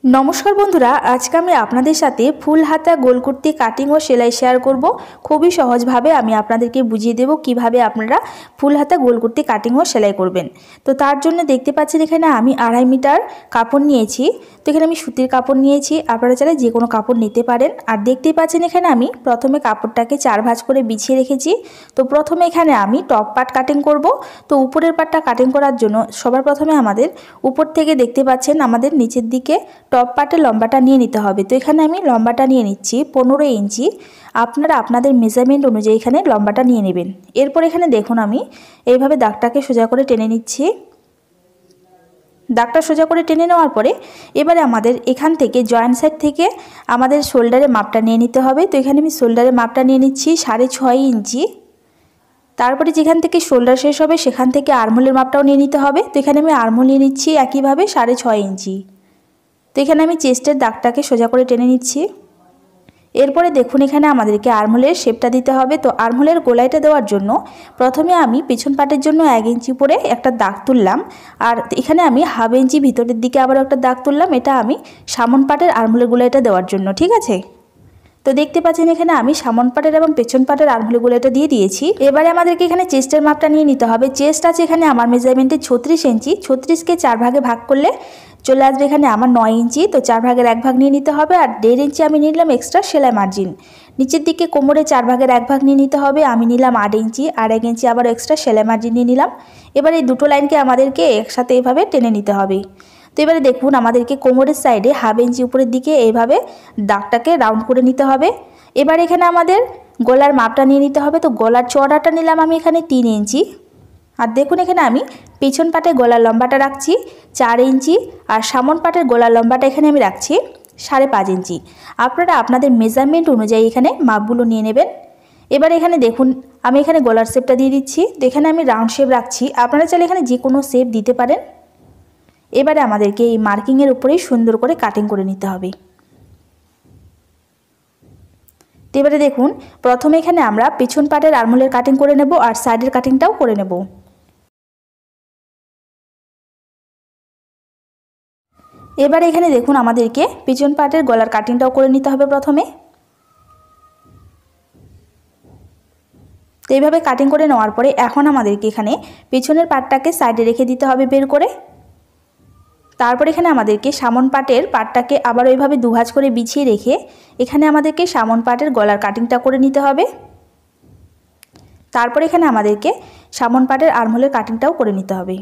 नमस्कार बंधुरा आज के आमी आपनादेर साथे फुल हाता गोल कुर्ती काटिंग और सेलाई शेयर करब। खूबई सहज भावे आमी आपनादेरके बुझिए देब किभाबे आपनारा फुल हाता गोल कुर्ती काटिंग और सेलाई करबेन। तो तार जोन्नो देखते पाच्छेन एखाने आमी 2.5 मीटार कापड़ नियेछि। तो एखाने आमी सुतिर कापड़ नियेछि, आपनारा चाइले जे कोनो कापड़ निते पारेन। और देखतेई पाच्छेन एखाने आमी प्रथमे कापड़टाके 4 भाज करे बिछिए रेखेछि। तो प्रथमे एखाने आमी टप पार्ट काटिंग करब। तो ऊपरेर पार्टटा काटिंग करार जोन्नो सबार प्रथमे आमादेर ऊपर थेके देखते पाच्छेन आमादेर निचेर दिके टप पार्टेर लम्बाटा निये निते होबे। तो एखाने आमी लम्बाटा निये निচ্ছি 15 इंची। आपनारा आपनादेर मेजारमेंट अनुयायी एखाने लम्बाटा निये नेবেন। एरपर एखाने देखुन आमी এইভাবে দাগটাকে সোজা করে টেনে নিচ্ছি। দাগটা সোজা করে টেনে নেওয়ার পরে এবারে আমাদের এখান থেকে জয়েন্ট সাইড থেকে আমাদের শোল্ডারের মাপটা নিয়ে নিতে হবে। তো এখানে আমি শোল্ডারের মাপটা নিয়ে নিচ্ছি 6.5 ইঞ্চি। তারপরে যেখান থেকে শোল্ডার শেষ হবে সেখান থেকে আর্মহোলের মাপটাও নিয়ে নিতে হবে। তো এখানে আমি আর্মহোল নিয়ে নিচ্ছি একইভাবে 6.5 ইঞ্চি। তো এখানে আমি চেস্টের দাগটাকে সোজা করে টেনে নিচ্ছি। এরপরে দেখুন এখানে আমাদেরকে আর্মহোলের শেপটা দিতে হবে। তো আর্মহোলের গোলাইটা দেওয়ার জন্য প্রথমে আমি পিছন পাটের জন্য 1 ইঞ্চি উপরে একটা দাগ তুললাম। আর এখানে আমি হাফ ইঞ্চি ভিতরের দিকে আবার একটা দাগ তুললাম। এটা আমি সামন পাটের আর্মহোলের গোলাইটা দেওয়ার জন্য, ঠিক আছে। তো দেখতে পাচ্ছেন এখানে আমি সামন পাটের এবং পেছন পাটের আর্মহোলের গোলাইটা দিয়ে দিয়েছি। এবারে আমাদেরকে এখানে চেস্টের মাপটা নিয়ে নিতে হবে। চেস্ট আছে এখানে আমার মেজারমেন্টে 36 ইঞ্চি। 36কে 4 ভাগে ভাগ করলে চলে আসবে এখানে আমার 9 ইঞ্চি। তো 4 ভাগের 1 ভাগ নিয়ে নিতে হবে। আর 1.5 ইঞ্চি আমি নিলাম এক্সট্রা সেলাই মার্জিন। নিচের দিকে কোমরে 4 ভাগের 1 ভাগ নিয়ে নিতে হবে। আমি নিলাম 8 ইঞ্চি আর 1 ইঞ্চি আবার এক্সট্রা সেলাই মার্জিন নিয়ে নিলাম। এবার এই দুটো লাইনকে আমাদেরকে একসাথে এভাবে টেনে নিতে হবে। তো এবারে দেখুন আমাদেরকে কোমরের সাইডে হাফ ইঞ্চি উপরের দিকে এইভাবে দাগটাকে রাউন্ড করে নিতে হবে। এবার এখানে আমাদের গলার মাপটা নিয়ে নিতে হবে। তো গলার চওড়াটা নিলাম আমি এখানে 3 ইঞ্চি। আর দেখুন এখানে আমি পিছন পাটের গলার লম্বাটা রাখছি 4 ইঞ্চি আর সামন পাটের গলার লম্বাটা এখানে আমি রাখছি 5.5 ইঞ্চি। আপনারা আপনাদের মেজারমেন্ট অনুযায়ী এখানে মাপগুলো নিয়ে নেবেন। এবার এখানে দেখুন আমি এখানে গলার শেপটা দিয়ে দিচ্ছি। তো এখানে আমি রাউন্ড শেপ রাখছি, আপনারা চাইলে এখানে যে কোনো শেপ দিতে পারেন। এবারে আমাদেরকে এই মার্কিংয়ের উপরেই সুন্দর করে কাটিং করে নিতে হবে। তো এবারে দেখুন প্রথমে এখানে আমরা পিছন পাটের আর্মহোলের কাটিং করে নেব আর সাইডের কাটিংটাও করে নেব। এবার এখানে দেখুন আমাদেরকে পিছন পাটের গলার কাটিংটাও করে নিতে হবে প্রথমে। তো এইভাবে কাটিং করে নেওয়ার পরে এখন আমাদেরকে এখানে পিছনের পাটটাকে সাইডে রেখে দিতে হবে বের করে। তারপর এখানে আমাদেরকে সামন পাটের পাটটাকে আবার ওইভাবে দুভাজ করে বিছিয়ে রেখে এখানে আমাদেরকে সামন পাটের গলার কাটিংটা করে নিতে হবে। তারপর এখানে আমাদেরকে সামন পাটের আর্মহোলের কাটিংটাও করে নিতে হবে।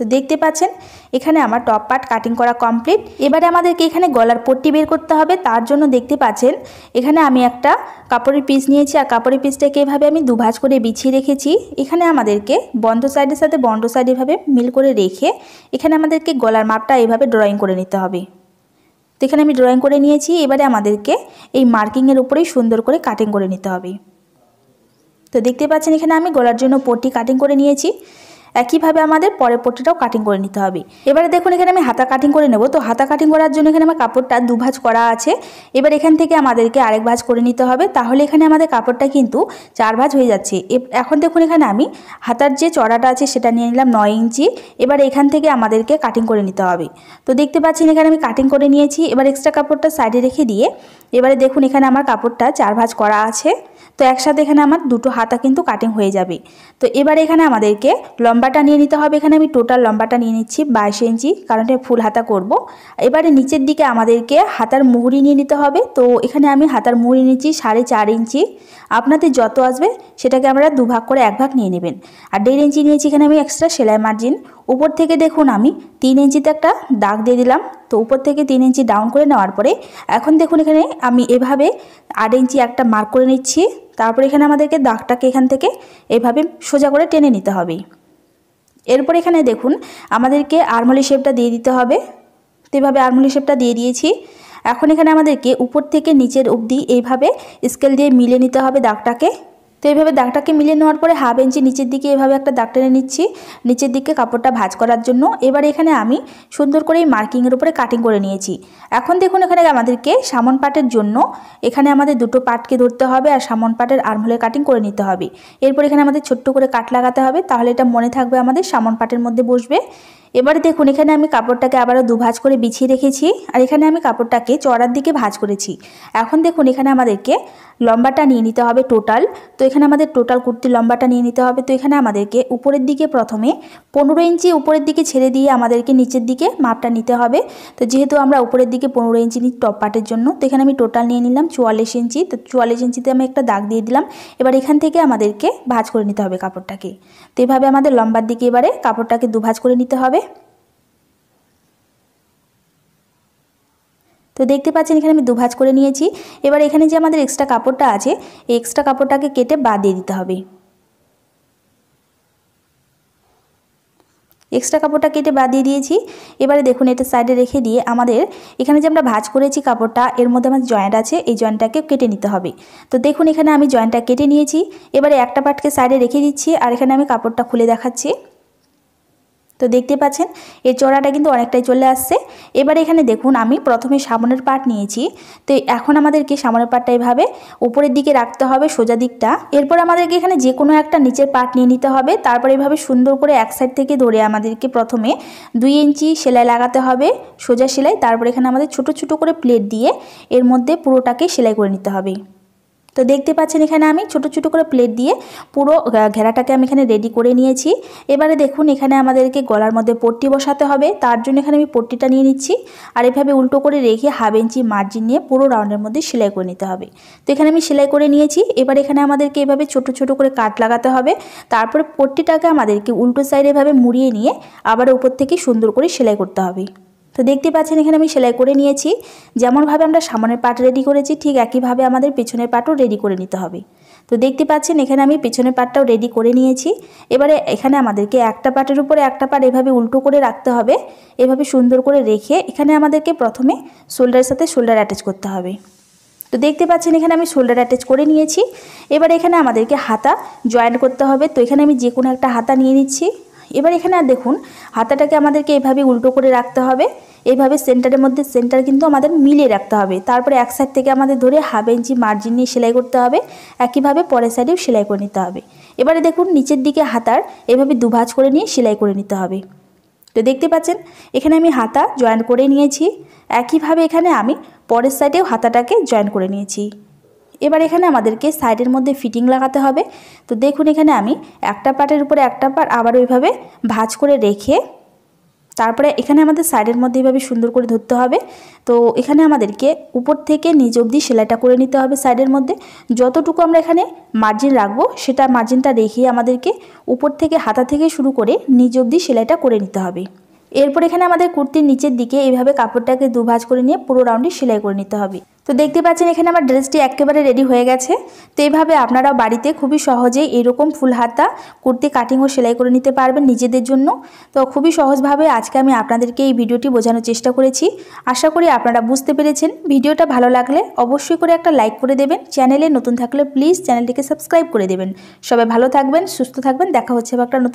তো দেখতে পাচ্ছেন এখানে আমার টপ পার্ট কাটিং করা কমপ্লিট। এবারে আমাদেরকে এখানে গলার পট্টি বের করতে হবে। তার জন্য দেখতে পাচ্ছেন এখানে আমি একটা কাপড়ের পিস নিয়েছি আর কাপড়ের পিসটাকে এভাবে আমি দুভাজ করে বিছিয়ে রেখেছি। এখানে আমাদেরকে বন্ধ সাইডের সাথে বন্ধ সাইড এভাবে মিল করে রেখে এখানে আমাদেরকে গলার মাপটা এভাবে ড্রয়িং করে নিতে হবে। তো এখানে আমি ড্রয়িং করে নিয়েছি। এবারে আমাদেরকে এই মার্কিংয়ের উপরেই সুন্দর করে কাটিং করে নিতে হবে। তো দেখতে পাচ্ছেন এখানে আমি গলার জন্য পট্টি কাটিং করে নিয়েছি। একইভাবে আমাদের পরের পট্টিটাও কাটিং করে নিতে হবে। এবারে দেখুন এখানে আমি হাতা কাটিং করে নেব। তো হাতা কাটিং করার জন্য এখানে আমার কাপড়টা দুভাজ করা আছে। এবার এখান থেকে আমাদেরকে আরেক ভাঁজ করে নিতে হবে, তাহলে এখানে আমাদের কাপড়টা কিন্তু 4 ভাঁজ হয়ে যাচ্ছে। এখন দেখুন এখানে আমি হাতার যে চড়াটা আছে সেটা নিয়ে নিলাম 9 ইঞ্চি। এবার এখান থেকে আমাদেরকে কাটিং করে নিতে হবে। তো দেখতে পাচ্ছেন এখানে আমি কাটিং করে নিয়েছি। এবার এক্সট্রা কাপড়টা সাইডে রেখে দিয়ে এবারে দেখুন এখানে আমার কাপড়টা 4 ভাঁজ করা আছে। তো একসাথে এখানে আমার দুটো হাতা কিন্তু কাটিং হয়ে যাবে। তো এবার এখানে আমাদেরকে লম্বাটা নিয়ে নিতে হবে। এখানে আমি টোটাল লম্বাটা নিয়ে নিচ্ছি 22 ইঞ্চি, কারণ এটা ফুল হাতা করব। এবারে নিচের দিকে আমাদেরকে হাতার মুহুরি নিয়ে নিতে হবে। তো এখানে আমি হাতার মুহুরি নিচ্ছি 4.5 ইঞ্চি। আপনাদের যত আসবে সেটাকে আমরা দুভাগ করে 1 ভাগ নিয়ে নেবেন। আর 1.5 ইঞ্চি নিয়েছি এখানে আমি এক্সট্রা সেলাই মার্জিন। উপর থেকে দেখুন আমি 3 ইঞ্চিতে একটা দাগ দিয়ে দিলাম। তো উপর থেকে 3 ইঞ্চি ডাউন করে নেওয়ার পরে এখন দেখুন এখানে আমি এভাবে 8 ইঞ্চি একটা মার্ক করে নিচ্ছি। তারপর এখানে আমাদেরকে দাগটাকে এখান থেকে এভাবে সোজা করে টেনে নিতে হবে। এরপর এখানে দেখুন আমাদেরকে আর্মহোলের শেপটা দিয়ে দিতে হবে। তো এভাবে আর্মহোলের শেপটা দিয়ে দিয়েছি। এখন এখানে আমাদেরকে উপর থেকে নিচের অবধি এইভাবে স্কেল দিয়ে মিলিয়ে নিতে হবে দাগটাকে। তো এইভাবে দাগটাকে মিলিয়ে নেওয়ার পরে হাফ ইঞ্চি নিচের দিকে এভাবে একটা দাগ টেনে নিচ্ছি নিচের দিকে কাপড়টা ভাঁজ করার জন্য। এবার এখানে আমি সুন্দর করে এই মার্কিংয়ের উপরে কাটিং করে নিয়েছি। এখন দেখুন এখানে আমাদেরকে সামন পাটের জন্য এখানে আমাদের দুটো পাটকে ধরতে হবে আর সামন পাটের আর্মহোলের কাটিং করে নিতে হবে। এরপর এখানে আমাদের ছোট্ট করে কাট লাগাতে হবে, তাহলে এটা মনে থাকবে আমাদের সামন পাটের মধ্যে বসবে। এবারে দেখুন এখানে আমি কাপড়টাকে আবারও দুভাঁজ করে বিছিয়ে রেখেছি আর এখানে আমি কাপড়টাকে চওড়ার দিকে ভাঁজ করেছি। এখন দেখুন এখানে আমাদেরকে লম্বাটা নিয়ে নিতে হবে টোটাল। তো এখানে আমাদের টোটাল কুর্তির লম্বাটা নিয়ে নিতে হবে। তো এখানে আমাদেরকে উপরের দিকে প্রথমে 15 ইঞ্চি উপরের দিকে ছেড়ে দিয়ে আমাদেরকে নিচের দিকে মাপটা নিতে হবে। তো যেহেতু আমরা উপরের দিকে 15 ইঞ্চি নিই টপ পার্টের জন্য, তো এখানে আমি টোটাল নিয়ে নিলাম 44 ইঞ্চি। তো 44 ইঞ্চিতে আমি একটা দাগ দিয়ে দিলাম। এবার এখান থেকে আমাদেরকে ভাঁজ করে নিতে হবে কাপড়টাকে। তো এভাবে আমাদের লম্বার দিকে এবারে কাপড়টাকে দুভাঁজ করে নিতে হবে। তো দেখতে পাচ্ছেন এখানে আমি দুভাঁজ করে নিয়েছি। এবার এখানে যে আমাদের এক্সট্রা কাপড়টা আছে এই এক্সট্রা কাপড়টাকে কেটে বাদ দিয়ে দিতে হবে। এক্সট্রা কাপড়টা কেটে বাদ দিয়ে দিয়েছি। এবারে দেখুন এটা সাইডে রেখে দিয়ে আমাদের এখানে যে আমরা ভাঁজ করেছি কাপড়টা এর মধ্যে আমাদের জয়েন্ট আছে, এই জয়েন্টটাকে কেটে নিতে হবে। তো দেখুন এখানে আমি জয়েন্টটা কেটে নিয়েছি। এবারে একটা পার্টকে সাইডে রেখে দিচ্ছি আর এখানে আমি কাপড়টা খুলে দেখাচ্ছি। তো দেখতে পাচ্ছেন এর চওড়াটা কিন্তু অনেকটাই চলে আসছে। এবার এখানে দেখুন আমি প্রথমে সামনের পার্ট নিয়েছি। তো এখন আমাদেরকে সামনের পার্টটা এভাবে উপরের দিকে রাখতে হবে সোজা দিকটা। এরপর আমাদেরকে এখানে যে কোনো একটা নিচের পার্ট নিয়ে নিতে হবে। তারপর এভাবে সুন্দর করে এক সাইড থেকে ধরে আমাদেরকে প্রথমে 2 ইঞ্চি সেলাই লাগাতে হবে, সোজা সেলাই। তারপর এখানে আমাদের ছোট ছোট করে প্লেট দিয়ে এর মধ্যে পুরোটাকে সেলাই করে নিতে হবে। তো দেখতে পাচ্ছেন এখানে আমি ছোট ছোট করে প্লেট দিয়ে পুরো ঘেরাটাকে আমি এখানে রেডি করে নিয়েছি। এবারে দেখুন এখানে আমাদেরকে গলার মধ্যে পট্টি বসাতে হবে। তার জন্য এখানে আমি পট্টিটা নিয়ে নিচ্ছি আর এভাবে উল্টো করে রেখে 1/2 ইঞ্চি মার্জিন নিয়ে পুরো রাউন্ডের মধ্যে সেলাই করে নিতে হবে। তো এখানে আমি সেলাই করে নিয়েছি। এবার এখানে আমাদেরকে এভাবে ছোট ছোট করে কাট লাগাতে হবে। তারপরে পট্টিটাকে আমাদেরকে উল্টো সাইডে এভাবে মুড়িয়ে নিয়ে আবার উপর থেকে সুন্দর করে সেলাই করতে হবে। তো দেখতে পাচ্ছেন এখানে আমি সেলাই করে নিয়েছি। যেমনভাবে আমরা সামনের পার্ট রেডি করেছি ঠিক একইভাবে আমাদের পেছনের পার্টও রেডি করে নিতে হবে। তো দেখতে পাচ্ছেন এখানে আমি পেছনের পার্টটাও রেডি করে নিয়েছি। এবারে এখানে আমাদেরকে একটা পার্টের উপরে একটা পার্ট এভাবে উল্টো করে রাখতে হবে। এভাবে সুন্দর করে রেখে এখানে আমাদেরকে প্রথমে শোল্ডারের সাথে শোল্ডার অ্যাটাচ করতে হবে। তো দেখতে পাচ্ছেন এখানে আমি শোল্ডার অ্যাটাচ করে নিয়েছি। এবার এখানে আমাদেরকে হাতা জয়েন্ট করতে হবে। তো এখানে আমি যে কোনো একটা হাতা নিয়ে নিচ্ছি। এবার এখানে আর দেখুন হাতাটাকে আমাদেরকে এভাবে উল্টো করে রাখতে হবে। এইভাবে সেন্টারের মধ্যে সেন্টার কিন্তু আমাদের মিলিয়ে রাখতে হবে। তারপরে এক সাইড থেকে আমাদের ধরে 1/2 ইঞ্চি মার্জিন নিয়ে সেলাই করতে হবে। একইভাবে পরের সাইডেও সেলাই করে নিতে হবে। এবারে দেখুন নিচের দিকে হাতার এভাবে দুভাঁজ করে নিয়ে সেলাই করে নিতে হবে। তো দেখতে পাচ্ছেন এখানে আমি হাতা জয়েন করে নিয়েছি। একইভাবে এখানে আমি পরের সাইডেও হাতাটাকে জয়েন করে নিয়েছি। এবার এখানে আমাদেরকে সাইডের মধ্যে ফিটিং লাগাতে হবে। তো দেখুন এখানে আমি একটা পার্টের উপরে একটা পার্ট আবার ওইভাবে ভাঁজ করে রেখে তারপরে এখানে আমাদের সাইডের মধ্যে এইভাবে সুন্দর করে ধরতে হবে। তো এখানে আমাদেরকে উপর থেকে নিচ অবধি সেলাইটা করে নিতে হবে। সাইডের মধ্যে যতটুকু আমরা এখানে মার্জিন রাখবো সেটা মার্জিনটা রেখে আমাদেরকে উপর থেকে হাতা থেকে শুরু করে নিচ অবধি সেলাইটা করে নিতে হবে। এরপর এখানে আমাদের কুর্তির নিচের দিকে এইভাবে কাপড়টাকে দুভাঁজ করে নিয়ে পুরো রাউন্ডে সেলাই করে নিতে হবে। তো দেখতে পাচ্ছেন এখানে আমার ড্রেসটি একেবারে রেডি হয়ে গেছে। তো এইভাবে আপনারাও বাড়িতে খুবই সহজেই এরকম ফুল হাতা কুর্তি কাটিং ও সেলাই করে নিতে পারবেন নিজেদের জন্য। তো খুবই সহজভাবে আজকে আমি আপনাদেরকে এই ভিডিওটি বোঝানোর চেষ্টা করেছি। আশা করি আপনারা বুঝতে পেরেছেন। ভিডিওটা ভালো লাগলে অবশ্যই করে একটা লাইক করে দেবেন। চ্যানেলে নতুন থাকলে প্লিজ চ্যানেলটিকে সাবস্ক্রাইব করে দেবেন। সবাই ভালো থাকবেন, সুস্থ থাকবেন। দেখা হচ্ছে একটা নতুন